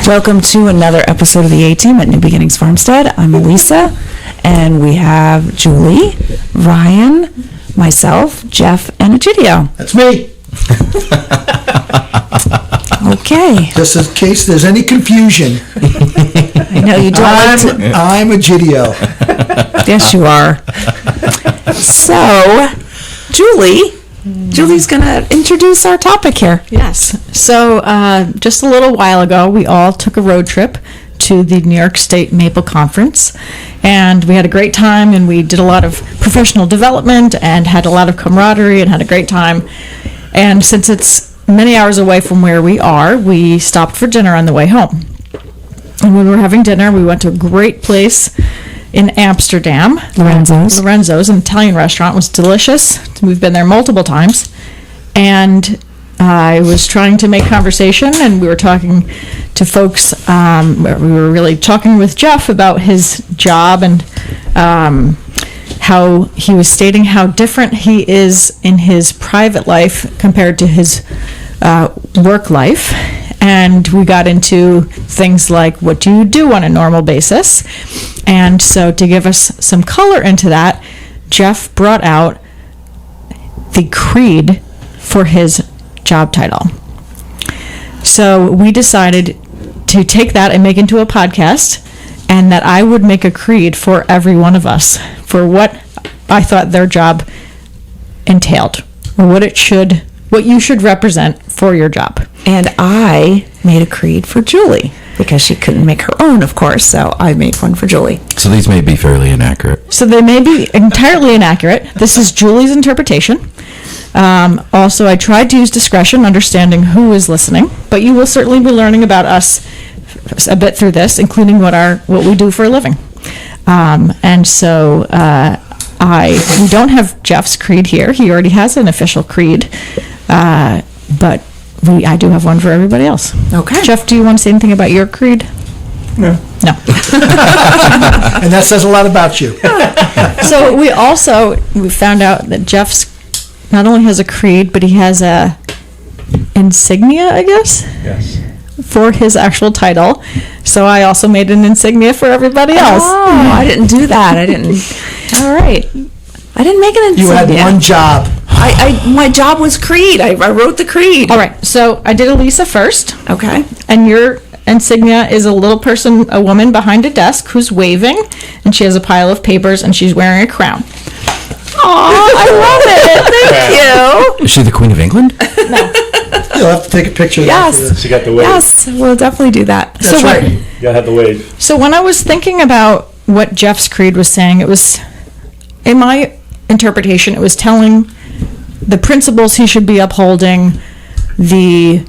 Welcome to another episode of the A-Team at New Beginnings Farmstead. I'm Elisa, and we have Julie, Ryan, myself, Jeff, and Egidio. That's me. Okay. Just in case there's any confusion, I know you don't. I'm Egidio. Yes, you are. So, Julie's going to introduce our topic here. Yes. So just a little while ago, we all took a road trip to the New York State Maple Conference, and we had a great time, and we did a lot of professional development and had a lot of camaraderie and had a great time. And since it's many hours away from where we are, we stopped for dinner on the way home. And when we were having dinner, we went to a great place in Amsterdam. Lorenzo's, an Italian restaurant. It was delicious. We've been there multiple times. And I was trying to make conversation, and we were talking to folks. We were really talking with Jeff about his job and how he was stating how different he is in his private life compared to his work life. And we got into things like, what do you do on a normal basis? And so to give us some color into that, Jeff brought out the creed for his job title. So we decided to take that and make into a podcast, and that I would make a creed for every one of us for what I thought their job entailed, or what you should represent for your job. And I made a creed for Julie, because she couldn't make her own, of course, so I made one for Julie. So these may be fairly inaccurate. So they may be entirely inaccurate. This is Julie's interpretation. Also, I tried to use discretion, understanding who is listening, but you will certainly be learning about us a bit through this, including what we do for a living. And so we don't have Jeff's creed here. He already has an official creed, but I do have one for everybody else. Okay. Jeff, do you want to say anything about your creed? No. No. And that says a lot about you. So we found out that Jeff's not only has a creed, but he has a insignia, I guess? Yes. For his actual title. So I also made an insignia for everybody else. Oh, I didn't do that. All right. I didn't make an insignia. You had one job. My job was creed. I wrote the creed. All right. So I did Elisa first. Okay. And your insignia is a little person, a woman behind a desk who's waving, and she has a pile of papers, and she's wearing a crown. Oh, I love it. Thank you. Is she the Queen of England? You'll have to take a picture of that. Yes. She got the wave. Yes, we'll definitely do that. That's right. You gotta have the wave. So when I was thinking about what Jeff's creed was saying, it was, in my interpretation, it was telling the principles he should be upholding, the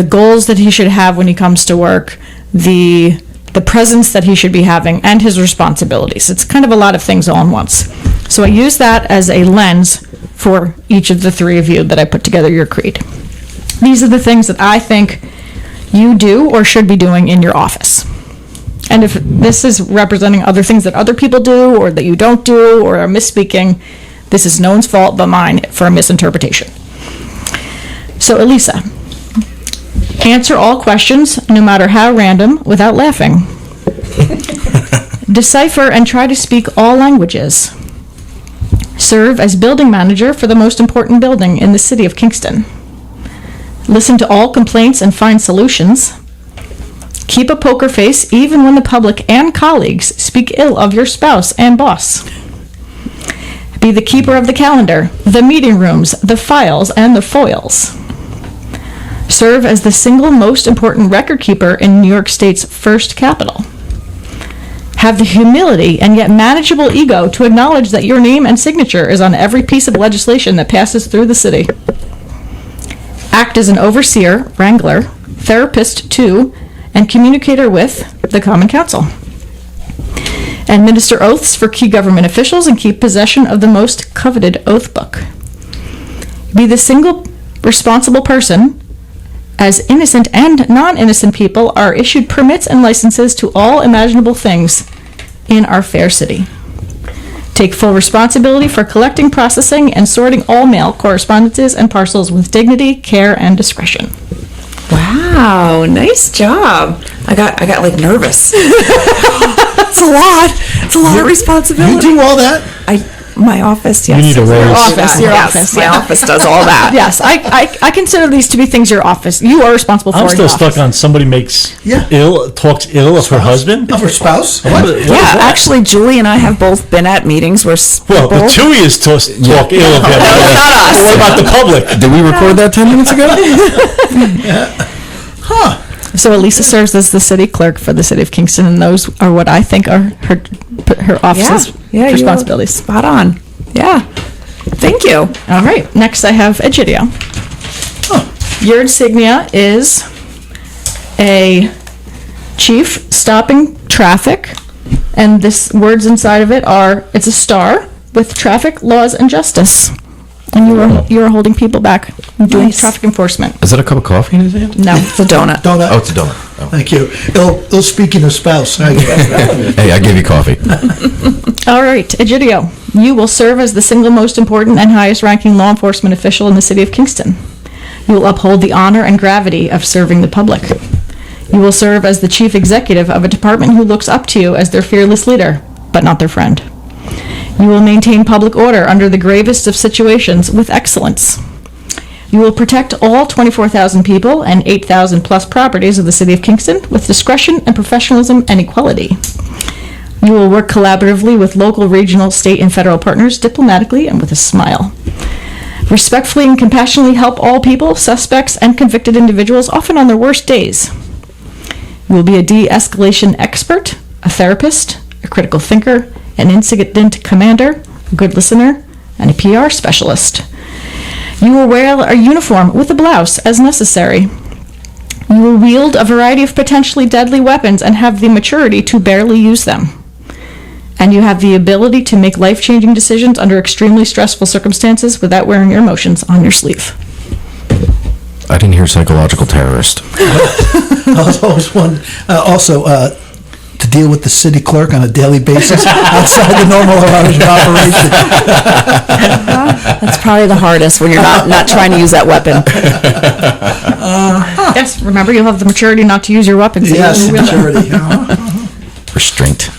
goals that he should have when he comes to work, the presence that he should be having, and his responsibilities. It's kind of a lot of things all in once. So I use that as a lens for each of the three of you that I put together your creed. These are the things that I think you do or should be doing in your office. And if this is representing other things that other people do or that you don't do or are misspeaking, this is no one's fault but mine for a misinterpretation. So Elisa, answer all questions, no matter how random, without laughing. Decipher and try to speak all languages. Serve as building manager for the most important building in the city of Kingston. Listen to all complaints and find solutions. Keep a poker face even when the public and colleagues speak ill of your spouse and boss. Be the keeper of the calendar, the meeting rooms, the files, and the foils. Serve as the single most important record keeper in New York State's first capital. Have the humility and yet manageable ego to acknowledge that your name and signature is on every piece of legislation that passes through the city. Act as an overseer, wrangler, therapist to, and communicator with the Common Council. Administer oaths for key government officials and keep possession of the most coveted oath book. Be the single responsible person as innocent and non-innocent people are issued permits and licenses to all imaginable things in our fair city. Take full responsibility for collecting, processing, and sorting all mail, correspondences, and parcels with dignity, care, and discretion. Wow, nice job. I got like nervous. It's a lot. It's a lot of responsibility. You do all that? My office, yes. You need a raise. Your Yes, office, my yeah. office does all that. Yes, I consider these to be things your office, you are responsible for I'm in still your stuck office. on somebody talks ill of her husband. Of her spouse? What What? is Yeah, that? actually, Julie and I have both been at meetings where Well, people. the two of you talk ill of him. not us. What about the public? Did we record that 10 minutes ago? So Elisa serves as the city clerk for the city of Kingston, and those are what I think are her office's you are responsibilities. Spot on. Yeah. Thank you. All right, next I have Egidio. Your insignia is a chief stopping traffic, and this words inside of it are, it's a star with traffic, laws, and justice. And you are holding people back and doing Nice. traffic enforcement. Is that a cup of coffee in his hand? No. It's a donut. Donut? Oh, it's a donut. Oh. Thank you. Ill speaking of spouse. Hey, I gave you coffee. All right, Egidio, you will serve as the single most important and highest ranking law enforcement official in the city of Kingston. You will uphold the honor and gravity of serving the public. You will serve as the chief executive of a department who looks up to you as their fearless leader, but not their friend. You will maintain public order under the gravest of situations with excellence. You will protect all 24,000 people and 8,000 plus properties of the city of Kingston with discretion and professionalism and equality. You will work collaboratively with local, regional, state, and federal partners diplomatically and with a smile. Respectfully and compassionately help all people, suspects, and convicted individuals, often on their worst days. You will be a de-escalation expert, a therapist, a critical thinker, an incident commander, a good listener, and a PR specialist. You will wear a uniform with a blouse as necessary. You will wield a variety of potentially deadly weapons and have the maturity to barely use them. And you have the ability to make life-changing decisions under extremely stressful circumstances without wearing your emotions on your sleeve. I didn't hear psychological terrorist. I was always one. Also, to deal with the city clerk on a daily basis outside the normal hours of operation. That's probably the hardest when you're not trying to use that weapon. Yes, remember, you'll have the maturity not to use your weapons. Yes, You will. maturity. Restraint.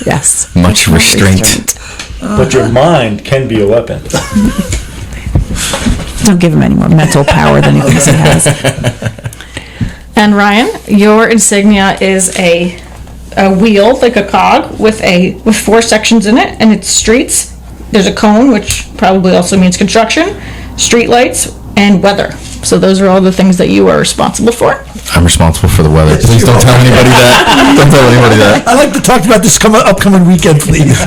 Yes. Much restraint. But your mind can be a weapon. Don't give him any more mental power than he thinks he has. And Ryan, your insignia is a wheel, like a cog, with 4 sections in it, and it's streets. There's a cone, which probably also means construction, street lights, and weather. So those are all the things that you are responsible for. I'm responsible for the weather. Please don't tell anybody that. Don't tell anybody that. I'd like to talk about this upcoming weekend, please.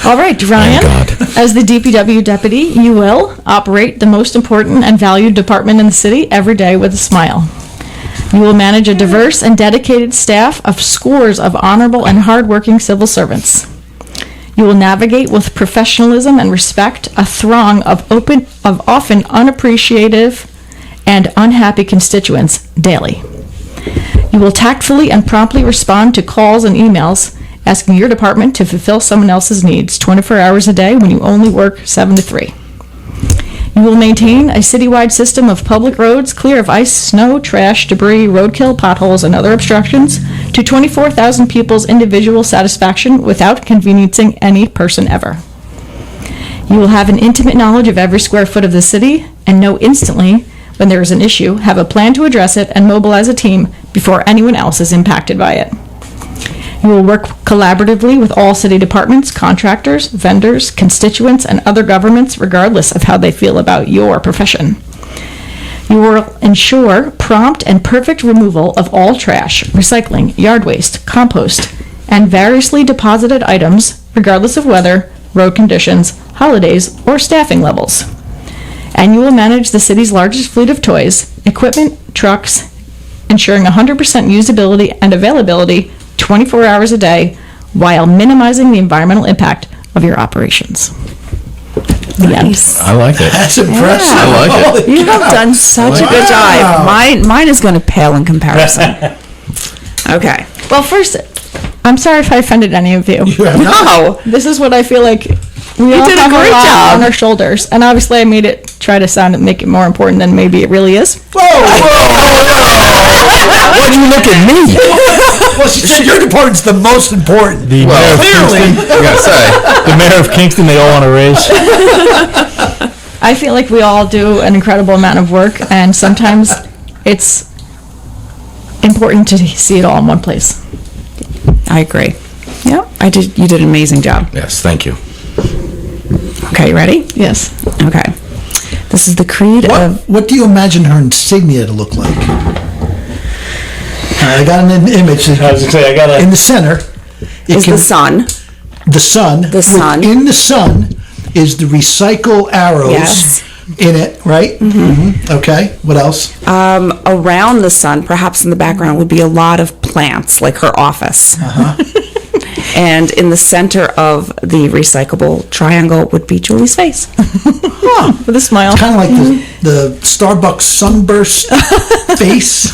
All right, Ryan, God. as the DPW deputy, you will operate the most important and valued department in the city every day with a smile. You will manage a diverse and dedicated staff of scores of honorable and hardworking civil servants. You will navigate with professionalism and respect a throng of often unappreciative and unhappy constituents daily. You will tactfully and promptly respond to calls and emails asking your department to fulfill someone else's needs 24 hours a day when you only work 7 to 3. You will maintain a citywide system of public roads clear of ice, snow, trash, debris, roadkill, potholes, and other obstructions to 24,000 people's individual satisfaction without inconveniencing any person ever. You will have an intimate knowledge of every square foot of the city and know instantly when there is an issue, have a plan to address it, and mobilize a team before anyone else is impacted by it. You will work collaboratively with all city departments, contractors, vendors, constituents, and other governments, regardless of how they feel about your profession. You will ensure prompt and perfect removal of all trash, recycling, yard waste, compost, and variously deposited items, regardless of weather, road conditions, holidays, or staffing levels. And you will manage the city's largest fleet of toys, equipment, trucks, ensuring 100% usability and availability 24 hours a day while minimizing the environmental impact of your operations. The end. Nice. I like it. That's impressive. I like it. Holy You have cow. done such a good Wow. job. Mine is going to pale in comparison. Okay. Well, first, I'm sorry if I offended any of you. No. This is what I feel like we all did a have great lot job. on our shoulders. And obviously I made it, try to make it more important than maybe it really is. Why'd you look at me? Well, she said your department's the most important. The mayor of Clearly. Kingston, I gotta say. the mayor of Kingston, they all want to raise. I feel like we all do an incredible amount of work, and sometimes it's important to see it all in one place. I agree. Yeah, you did an amazing job. Yes, thank you. Okay, you ready? Yes. Okay. This is the creed of... What do you imagine her insignia to look like? I got an image. I was going to say, I got In to... the center, it Is can, the sun. the sun. The sun. In the sun is the recycle arrows Yes. in it, right? Mm-hmm. Okay. What else? Around the sun, perhaps in the background, would be a lot of plants, like her office. And in the center of the recyclable triangle would be Julie's face. With a smile. Kind of like the Starbucks sunburst face.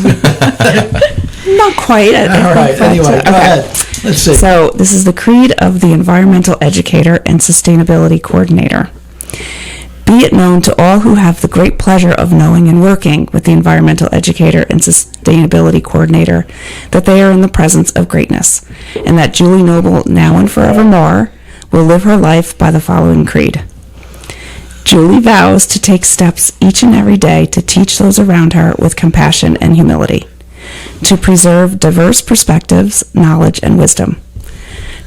Not quite. All right. Anyway, go ahead. Let's see. So this is the creed of the environmental educator and sustainability coordinator. Be it known to all who have the great pleasure of knowing and working with the environmental educator and sustainability coordinator that they are in the presence of greatness, and that Julie Noble, now and forevermore, will live her life by the following creed. Julie vows to take steps each and every day to teach those around her with compassion and humility, to preserve diverse perspectives, knowledge, and wisdom,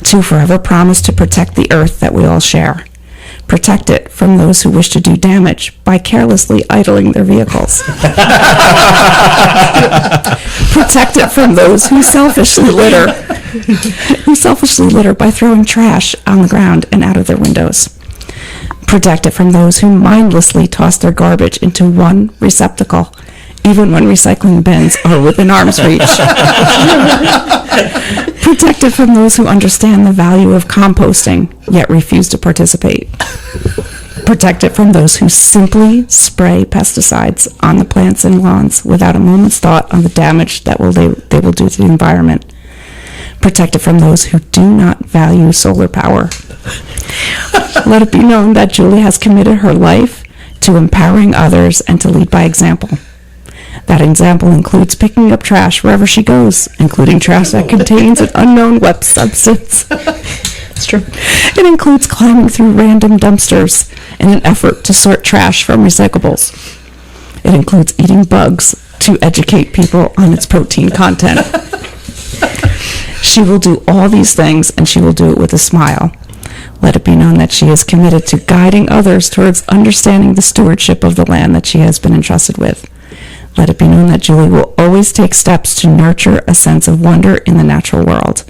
to forever promise to protect the earth that we all share, protect it from those who wish to do damage by carelessly idling their vehicles, protect it from those who selfishly litter by throwing trash on the ground and out of their windows, protect it from those who mindlessly toss their garbage into one receptacle, even when recycling bins are within arm's reach. Protect it from those who understand the value of composting, yet refuse to participate. Protect it from those who simply spray pesticides on the plants and lawns without a moment's thought on the damage that they will do to the environment. Protect it from those who do not value solar power. Let it be known that Julie has committed her life to empowering others and to lead by example. That example includes picking up trash wherever she goes, including trash that contains an unknown wet substance. It's true. It includes climbing through random dumpsters in an effort to sort trash from recyclables. It includes eating bugs to educate people on its protein content. She will do all these things, and she will do it with a smile. Let it be known that she is committed to guiding others towards understanding the stewardship of the land that she has been entrusted with. Let it be known that Julie will always take steps to nurture a sense of wonder in the natural world.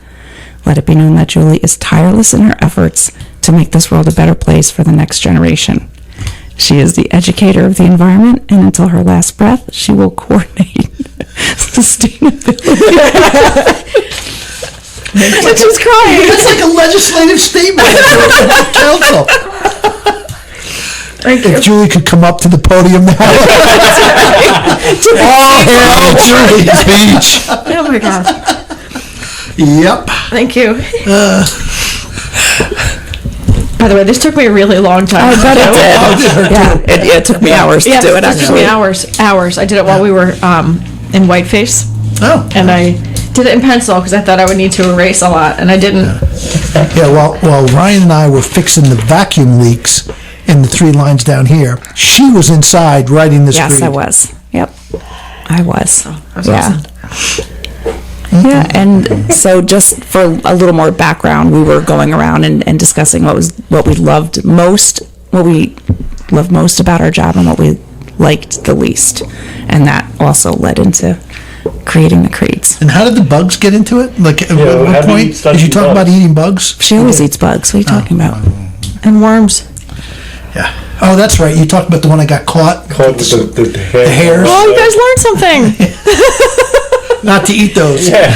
Let it be known that Julie is tireless in her efforts to make this world a better place for the next generation. She is the educator of the environment, and until her last breath, she will coordinate sustainability. And she's crying. That's like a legislative statement from council. If Julie could come up to the podium now. All hail Julie's speech. Oh my God. Yep. Thank you. By the way, this took me a really long time. I bet it did. Yeah, it took me hours to Yes, do it, took actually. me hours. I did it while we were in whiteface, Oh. and I did it in pencil because I thought I would need to erase a lot, and I didn't. Yeah, while Ryan and I were fixing the vacuum leaks in the 3 lines down here, she was inside writing this Yes, I creed. was. Yep, I was. That's Yeah. awesome. Yeah, and so just for a little more background, we were going around and discussing what we loved most about our job and what we liked the least, and that also led into creating the creeds. And how did the bugs get into it? Like, at how what do you point start did you eating talk about bugs? eating bugs? She always eats bugs. What are you talking about? And worms. Yeah. Oh, that's right. You talked about the one that got caught. Caught with the hair. The hairs. Oh, you guys learned something. Not to eat those. Yeah.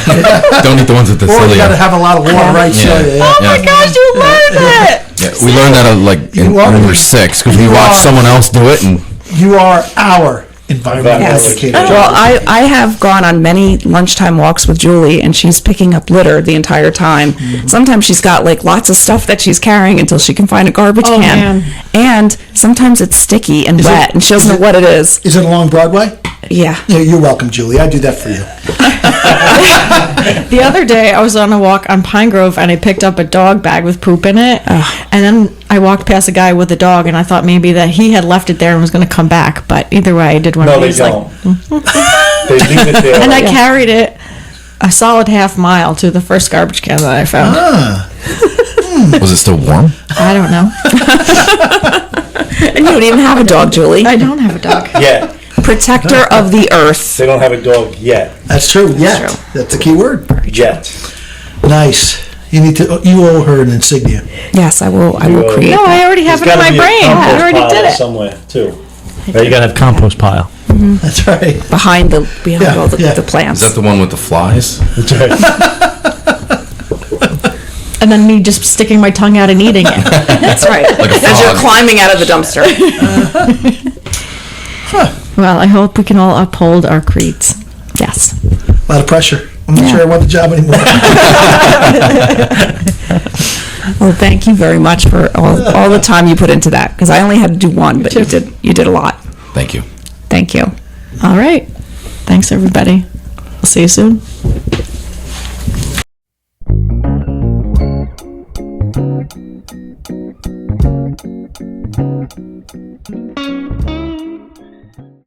Don't eat the ones with the Or you got to cilia. have a lot of water, right? Yeah. Cilia, yeah. Oh my Yeah. gosh, you learned it. Yeah, we learned that in You are- when we were 6 because we you watched are- someone else do it and You are our environmental Yes. educator. Well, I have gone on many lunchtime walks with Julie, and she's picking up litter the entire time. Sometimes she's got like lots of stuff that she's carrying until she can find a garbage Oh, can. man. And sometimes it's sticky and Is it- wet, and she doesn't is know what it is. Is it along Broadway? Yeah. Yeah, you're welcome, Julie. I do that for you. The other day, I was on a walk on Pine Grove, and I picked up a dog bag with poop in it. And then I walked past a guy with a dog, and I thought maybe that he had left it there and was going to come back. But either way, I did one No, of they these. don't. They leave it there. And I carried it a solid half mile to the first garbage can that I found. Was it still warm? I don't know. And you don't even have a dog, Julie. I don't have a dog. Yet. Protector of the earth. They don't have a dog yet. That's true. Yeah, true. that's a key word. Yet. Nice. You need to. You owe her an insignia. Yes, I will create No, that. I already have it There's in my gotta be a brain. I compost already pile did it. somewhere too. Right, you gotta have compost pile. That's right. Behind all Yeah. the plants. Is that the one with the flies? That's right. And then me just sticking my tongue out and eating it. That's right. Like a As you're frog. climbing out of the dumpster. Well, I hope we can all uphold our creeds. Yes. A lot of pressure. I'm not Yeah. sure I want the job anymore. Well, thank you very much for all the time you put into that, because I only had to do one, but you did a lot. Thank you. Thank you. All right. Thanks, everybody. We'll see you soon.